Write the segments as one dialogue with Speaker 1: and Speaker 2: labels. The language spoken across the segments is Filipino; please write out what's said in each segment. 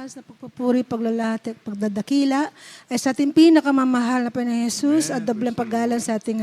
Speaker 1: Sa pagpupuri, paglalahati at pagdadakila ay sa ating pinakamamahal na Panginoon Jesus at dobleng paggalang sa ating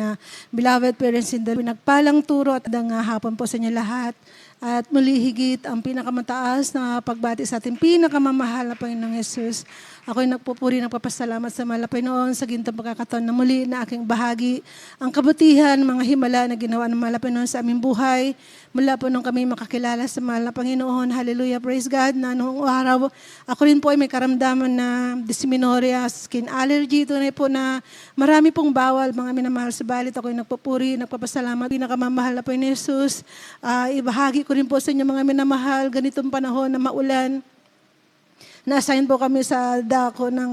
Speaker 1: beloved parents in the pinagpalang turo at hapon po sa inyo lahat. At muli higit ang pinakamataas na pagbati sa ating pinakamamahal na Panginoong Jesus. Ako'y nagpupuri, nagpapasalamat sa mahal na Panginoon sa gintong pagkakataon na muli na aking bahagi ang kabutihan, mga himala na ginawa ng mahal na Panginoon sa aming buhay. Mula po nung kami makakilala sa mahal na Panginoon. Hallelujah, praise God, na noong araw, ako rin po ay may karamdaman na dysmenorrhea, skin allergy. Tunay po na marami pong bawal, mga minamahal sa balit. Ako'y nagpupuri, nagpapasalamat. Pinakamamahal na Panginoon Jesus. Ibahagi ko rin po sa inyo mga minamahal, ganitong panahon na maulan. Na-assign po kami sa dako ng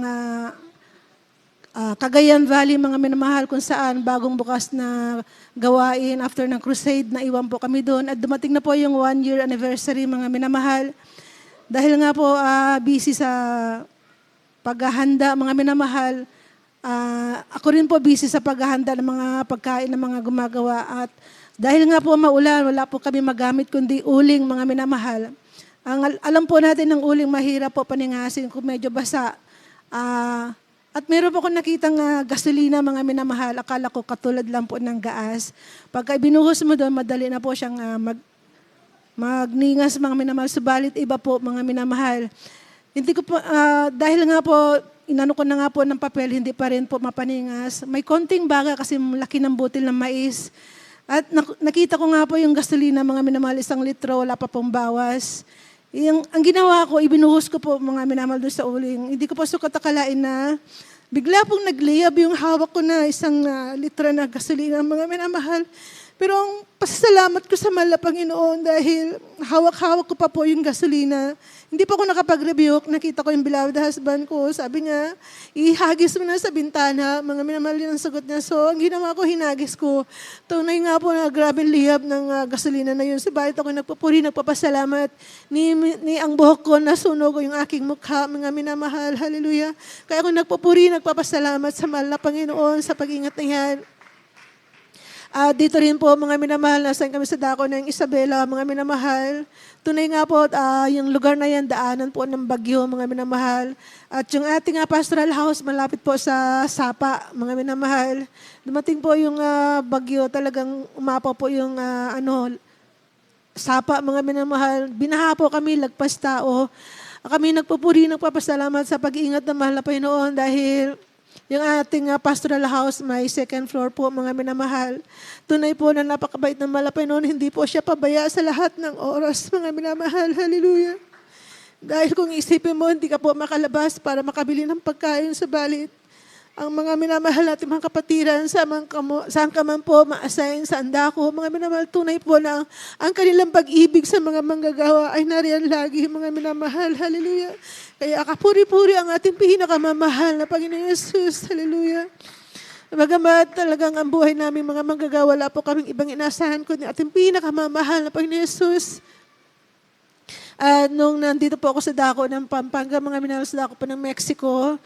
Speaker 1: Cagayan Valley, mga minamahal, kung saan bagong bukas na gawain after ng crusade, na iwan po kami doon. At dumating na po yung 1-year anniversary, mga minamahal. Dahil nga po busy sa paghahanda, mga minamahal, ako rin po busy sa paghahanda ng mga pagkain ng mga gumagawa. At dahil nga po maulan, wala po kami magamit kundi uling, mga minamahal. Alam po natin ng uling mahirap po paningasin kung medyo basa. At meron po akong nakitang gasolina, mga minamahal. Akala ko katulad lang po ng gaas. Pagka ibinuhos mo doon, madali na po siyang magningas, mga minamahal. Subalit iba po, mga minamahal. Hindi ko po, dahil nga po, inano ko na nga po ng papel, hindi pa rin po mapaningas. May konting baga kasi laki ng butil ng mais. At nakita ko nga po yung gasolina, mga minamahal, 1 litro, wala pa pong bawas. Ang ginawa ko, ibinuhos ko po, mga minamahal, doon sa uling. Hindi ko po sukat akalain na bigla pong nagliyab yung hawak ko na 1 litro na gasolina, mga minamahal. Pero ang pasasalamat ko sa mahal na Panginoon dahil hawak-hawak ko pa po yung gasolina. Hindi pa ako nakapag-rebuke. Nakita ko yung beloved husband ko. Sabi niya, ihagis mo na sa bintana. Mga minamahal yun ang sagot niya. So, ang ginawa ko, hinagis ko. Tunay nga po na grabe liyab ng gasolina na yun. Subalit ako nagpupuri, nagpapasalamat. Ni ang buhok ko, nasunog yung aking mukha. Mga minamahal, hallelujah. Kaya ako nagpupuri, nagpapasalamat sa mahal na Panginoon sa pag-ingat na yan. Dito rin po, mga minamahal, nasan kami sa dako ng Isabela, mga minamahal. Tunay nga po, yung lugar na yan, daanan po ng bagyo, mga minamahal. At yung ating pastoral house, malapit po sa Sapa, mga minamahal. Dumating po yung bagyo, talagang umapaw po yung Sapa, mga minamahal. Binaha po kami, lagpas tao. Kami nagpupuri, nagpapasalamat sa pag-iingat ng mahal na Panginoon dahil yung ating pastoral house, may 2nd floor po, mga minamahal. Tunay po na napakabait ng mahal na Panginoon, hindi po siya pabaya sa lahat ng oras, mga minamahal. Hallelujah. Dahil kung isipin mo, hindi ka po makalabas para makabili ng pagkain sa balit. Ang mga minamahal natin mga kapatiran, saan ka man po ma-assign sa andako, mga minamahal, tunay po na ang kanilang pag-ibig sa mga manggagawa ay nariyan lagi, mga minamahal. Hallelujah. Kaya kapuri-puri ang ating pinakamamahal na Panginoon Jesus. Hallelujah. Bagamat talagang ang buhay namin mga manggagawa, wala po kaming ibang inasahan kundi ating pinakamamahal na Panginoon Jesus. Nung nandito po ako sa dako ng Pampanga, mga minamahal, sa dako po ng Mexico,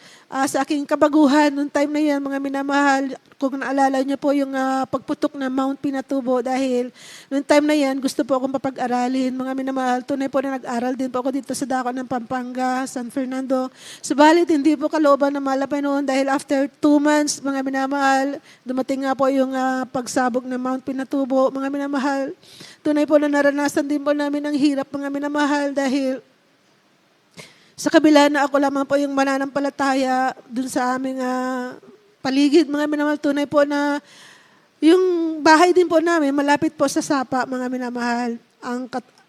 Speaker 1: sa aking kabaguhan, nung time na yan, mga minamahal, kung naalala niyo po yung pagputok ng Mount Pinatubo, dahil nung time na yan, gusto po akong papag-aralin, mga minamahal. Tunay po na nag-aral din po ako dito sa dako ng Pampanga, San Fernando. Subalit, hindi po kalooban ng mahal na Panginoon dahil after 2 months, mga minamahal, dumating nga po yung pagsabog ng Mount Pinatubo, mga minamahal. Tunay po na naranasan din po namin ang hirap, mga minamahal, dahil sa kabila na ako lamang po yung mananampalataya dun sa aming paligid, mga minamahal, tunay po na yung bahay din po namin, malapit po sa Sapa, mga minamahal,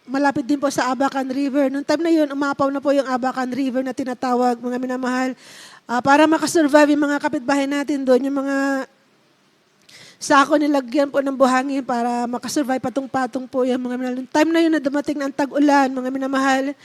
Speaker 1: malapit din po sa Abacan River. Noong time na yun, umapaw na po yung Abacan River na tinatawag, mga minamahal. Para makasurvive yung mga kapitbahay natin doon, yung mga sako nilagyan po ng buhangin para makasurvive, patong-patong po yung mga minamahal. Time na yun na dumating na ang tag-ulan, mga minamahal.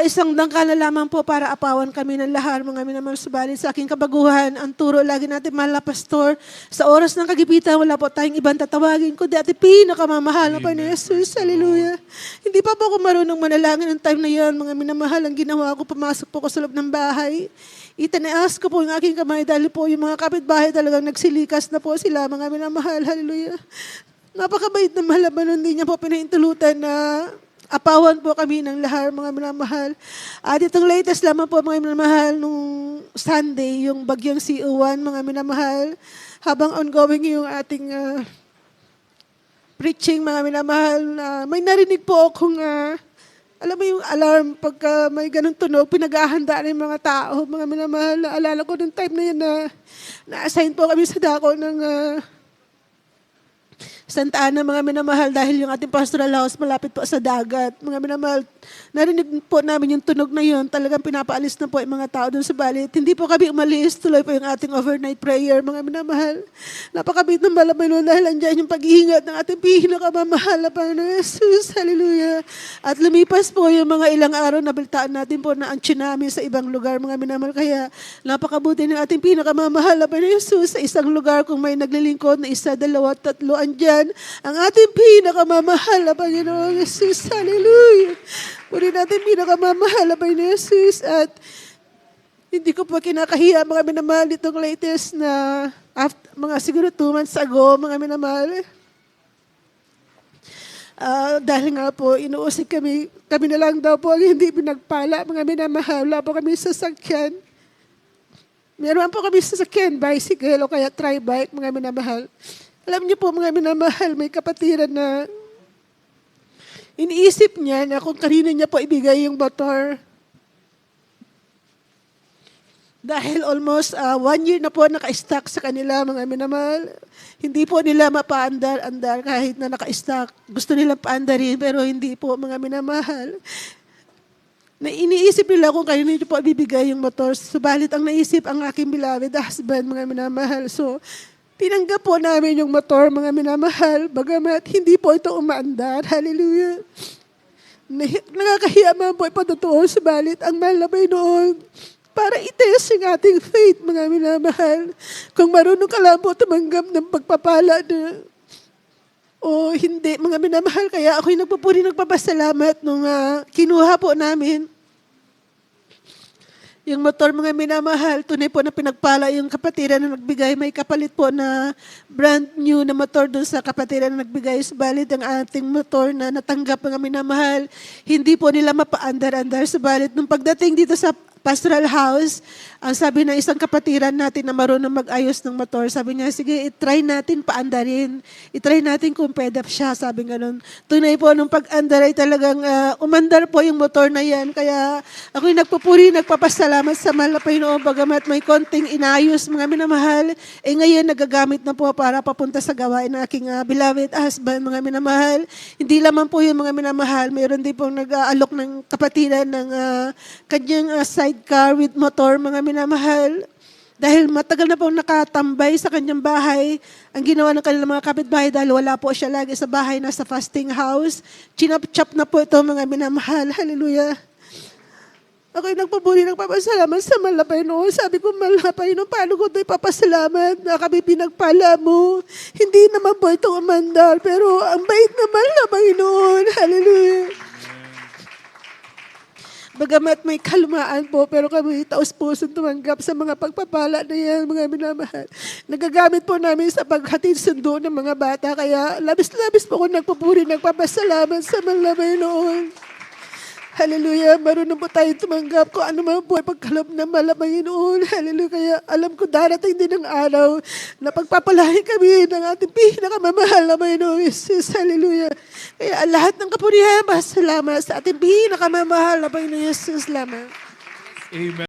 Speaker 1: Isang dangkal na lamang po para apawan kami ng lahat, mga minamahal. Subalit sa aking kabaguhan, ang turo lagi natin, mahal na pastor, sa oras ng kagipitan, wala po tayong ibang tatawagin, kundi ating pinakamamahal na Panginoon Jesus. Hallelujah. Hindi pa po ako marunong manalangin ng time na yun, mga minamahal. Ang ginawa ko, pumasok po ko sa loob ng bahay. Itinaas ko po yung aking kamay dahil po yung mga kapitbahay talagang nagsilikas na po sila, mga minamahal. Hallelujah. Napakabait na mahal na hindi niya po pinaintulutan na apawan po kami ng lahar, mga minamahal. At itong latest lamang po, mga minamahal, nung Sunday, yung bagyong CO1, mga minamahal, habang ongoing yung ating preaching, mga minamahal, may narinig po akong, alam mo yung alarm, pagka may ganun tunog, pinag-ahandaan ng mga tao, mga minamahal. Naalala ko nung time na yun na na-assign po kami sa dako ng Santa Ana, mga minamahal, dahil yung ating pastoral house malapit po sa dagat. Mga minamahal, narinig po namin yung tunog na yun. Talagang pinapaalis na po yung mga tao doon sa balit. Hindi po kami umalis. Tuloy po yung ating overnight prayer, mga minamahal. Napakabit ng balabay nun dahil andyan yung pag-iingat ng ating pinakamamahal na Panginoon Jesus. Hallelujah. At lumipas po yung mga ilang araw na balitaan natin po na ang tsunami sa ibang lugar, mga minamahal. Kaya napakabuti ng ating pinakamamahal na Panginoon Jesus sa isang lugar kung may naglilingkod na isa, dalawa, tatlo, andyan ang ating pinakamamahal na Panginoon Jesus. Hallelujah. Puri natin pinakamamahal na Panginoon Jesus. At hindi ko po kinakahiya, mga minamahal, itong latest na mga siguro 2 months ago, mga minamahal. Dahil nga po, inuusik kami na lang daw po ang hindi pinagpala, mga minamahal. Wala po kami sasakyan. Meron po kami sasakyan, bicycle o kaya tri-bike, mga minamahal. Alam niyo po, mga minamahal, may kapatiran na iniisip niya na kung kanino niya po ibigay yung motor. Dahil almost 1 year na po naka-stock sa kanila, mga minamahal. Hindi po nila mapaandar-andar kahit na naka-stock. Gusto nilang paandarin, pero hindi po, mga minamahal. Na iniisip nila kung kanino niyo po ibibigay yung motor. Subalit ang naisip ang aking beloved husband, mga minamahal. So, tinanggap po namin yung motor, mga minamahal, bagamat hindi po ito umaandar. Hallelujah. Nakakahiya man po ipatotoo, subalit ang mahal na Panginoon para itest yung ating faith, mga minamahal. Kung marunong ka lang po tumanggap ng pagpapala na o hindi, mga minamahal. Kaya ako'y nagpupuri, nagpapasalamat nung kinuha po namin yung motor, mga minamahal. Tunay po na pinagpala yung kapatiran na nagbigay. May kapalit po na brand new na motor doon sa kapatiran na nagbigay. Subalit ang ating motor na natanggap, mga minamahal, hindi po nila mapaandar-andar. Subalit nung pagdating dito sa pastoral house, ang sabi ng isang kapatiran natin na marunong mag-ayos ng motor, sabi niya, sige, itry natin paandarin. Itry natin kung pwede siya, sabi ganun. Tunay po, nung pag-andar ay talagang umandar po yung motor na yan. Kaya ako'y nagpupuri, nagpapasalamat sa mahal na Panginoon, bagamat may konting inayos, mga minamahal. Ngayon, nagagamit na po para papunta sa gawain ng aking beloved husband, mga minamahal. Hindi lamang po yung mga minamahal, mayroon din pong nag-aalok ng kapatiran ng kanyang sidecar with motor, mga minamahal. Dahil matagal na pong nakatambay sa kanyang bahay, ang ginawa ng kanilang mga kapitbahay dahil wala po siya lagi sa bahay, nasa fasting house. Chinap-chap na po ito, mga minamahal. Hallelujah. Ako'y nagpapuri, nagpapasalamat sa mahal na Panginoon. Sabi ko, mahal na Panginoon, paano ko ito ipapasalamat na kami pinagpala mo? Hindi naman po ito umandar, pero ang bait na mahal na Panginoon. Hallelujah. Bagamat may kalumaan po, pero kami taos-pusong tumanggap sa mga pagpapala na yan, mga minamahal. Nagagamit po namin sa paghatid sundo ng mga bata, kaya labis-labis po ako nagpupuri, nagpapasalamat sa mga Panginoon. Hallelujah, marunong po tayo tumanggap kung ano man po ay pagkaloob ng mahal na Panginoon. Hallelujah, kaya alam ko darating din ang araw na pagpapalain kami ng ating pinakamamahal na Panginoon Jesus. Hallelujah. Kaya lahat ng kapurihan, salamat sa ating pinakamamahal na Panginoon Jesus. Salamat.
Speaker 2: Amen.